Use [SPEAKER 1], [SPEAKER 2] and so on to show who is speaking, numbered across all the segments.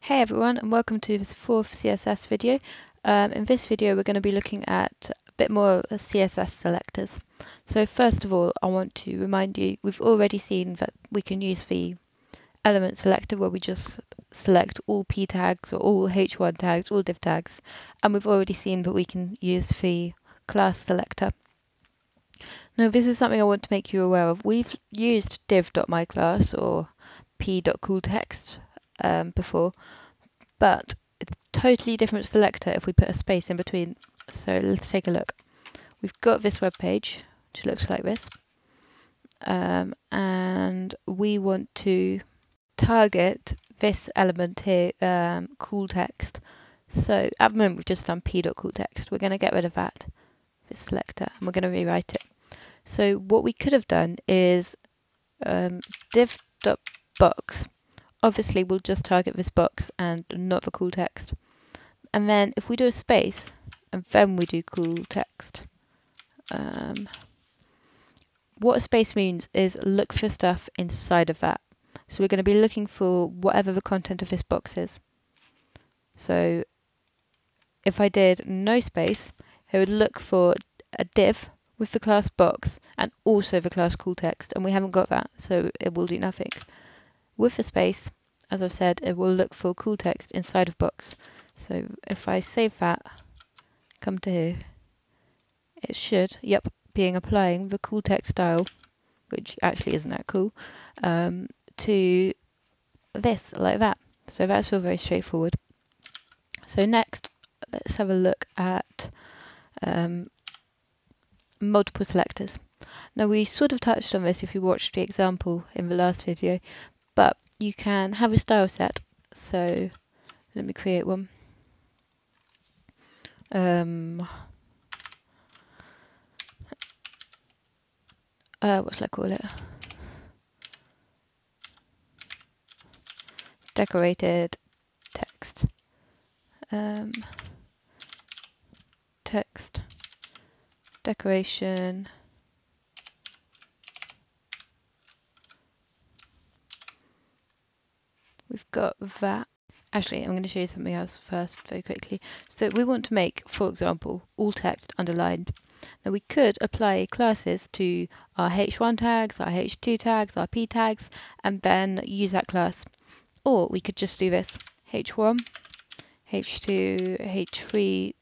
[SPEAKER 1] Hey everyone, and welcome to this fourth CSS video. In this video we're going to be looking at a bit more of CSS selectors. So first of all, I want to remind you, we've already seen that we can use the element selector where we just select all p tags or all h1 tags, all div tags, and we've already seen that we can use the class selector. Now this is something I want to make you aware of. We've used div.myClass or p.coolText before, but it's a totally different selector if we put a space in between. So let's take a look. We've got this web page, which looks like this, and we want to target this element here, cool text. So at the moment we've just done p.coolText. We're going to get rid of that, this selector, and we're going to rewrite it. So what we could have done is div.box. Obviously we'll just target this box and not the cool text. And then if we do a space and then we do cool text, what a space means is look for stuff inside of that. So we're going to be looking for whatever the content of this box is. So if I did no space, it would look for a div with the class box and also the class cool text, and we haven't got that, so it will do nothing. With the space, as I've said, it will look for cool text inside of box. So if I save that, come to here, it should, being applying the cool text style, which actually isn't that cool, to this, like that. So that's all very straightforward. So next, let's have a look at multiple selectors. Now we sort of touched on this if you watched the example in the last video, but you can have a style set. So let me create one. What shall I call it? Decorated text. Text decoration we've got that. Actually, I'm going to show you something else first very quickly. So we want to make, for example, all text underlined. Now we could apply classes to our h1 tags, our h2 tags, our p tags, and then use that class. Or we could just do this, h1, h2, h3,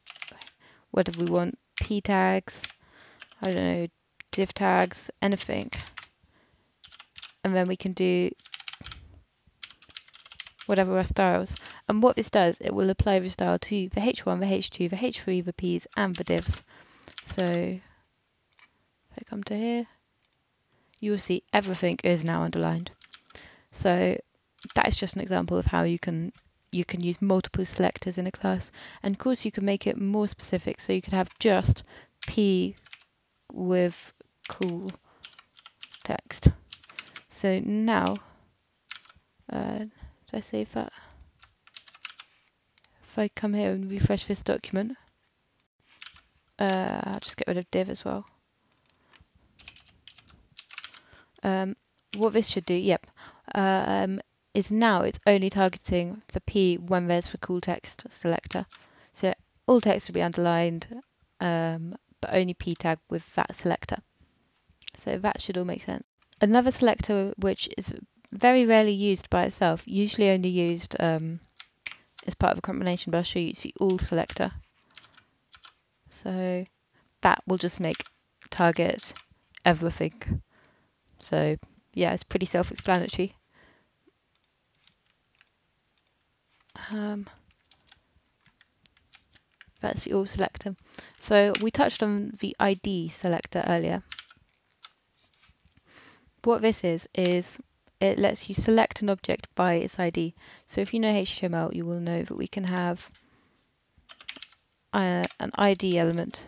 [SPEAKER 1] whatever we want, p tags, I don't know, div tags, anything. And then we can do whatever our styles. And what this does, it will apply the style to the h1, the h2, the h3, the p's, and the divs. So if I come to here, you will see everything is now underlined. So that is just an example of how you can use multiple selectors in a class. And of course you can make it more specific, so you could have just p with cool text. So now, did I save that? If I come here and refresh this document, I'll just get rid of div as well. What this should do, is now it's only targeting the p when there's the cool text selector. So all text will be underlined, but only p tag with that selector. So that should all make sense. Another selector which is very rarely used by itself, usually only used as part of a combination, but I'll show you, it's the all selector. So that will just make target everything. So yeah, it's pretty self-explanatory. That's the all selector. So we touched on the ID selector earlier. What this is it lets you select an object by its ID. So if you know HTML, you will know that we can have an ID element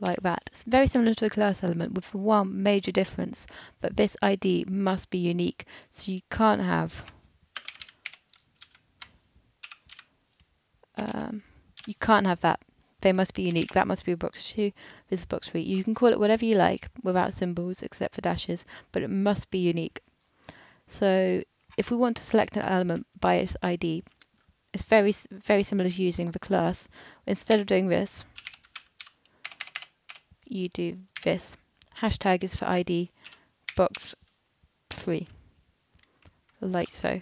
[SPEAKER 1] like that. It's very similar to a class element with one major difference, but this ID must be unique. So you can't have that. They must be unique. That must be a box 2, this is box 3. You can call it whatever you like without symbols except for dashes, but it must be unique. So if we want to select an element by its ID, it's very similar to using the class. Instead of doing this, you do this. Hashtag is for ID box 3, like so.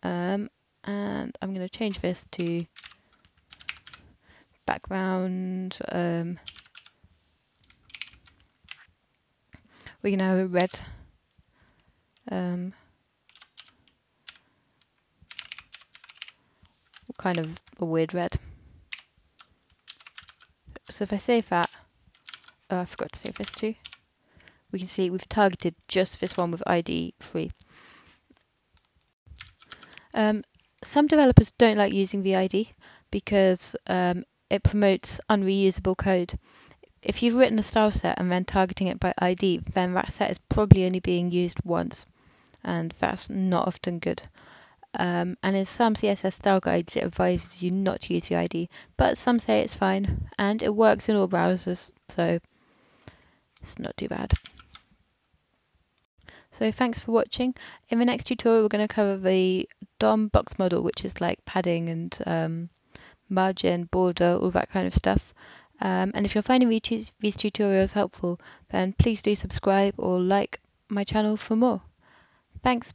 [SPEAKER 1] And I'm going to change this to background. We're going to have a red. Kind of a weird red. So if I save that, I forgot to save this too. We can see we've targeted just this one with ID 3. Some developers don't like using the ID because it promotes unreusable code. If you've written a style set and then targeting it by ID, then that set is probably only being used once, and that's not often good. And in some CSS style guides, it advises you not to use the ID, but some say it's fine, and it works in all browsers, so it's not too bad. So thanks for watching. In the next tutorial, we're going to cover the DOM box model, which is like padding and margin, border, all that kind of stuff. And if you're finding these tutorials helpful, then please do subscribe or like my channel for more. Thanks.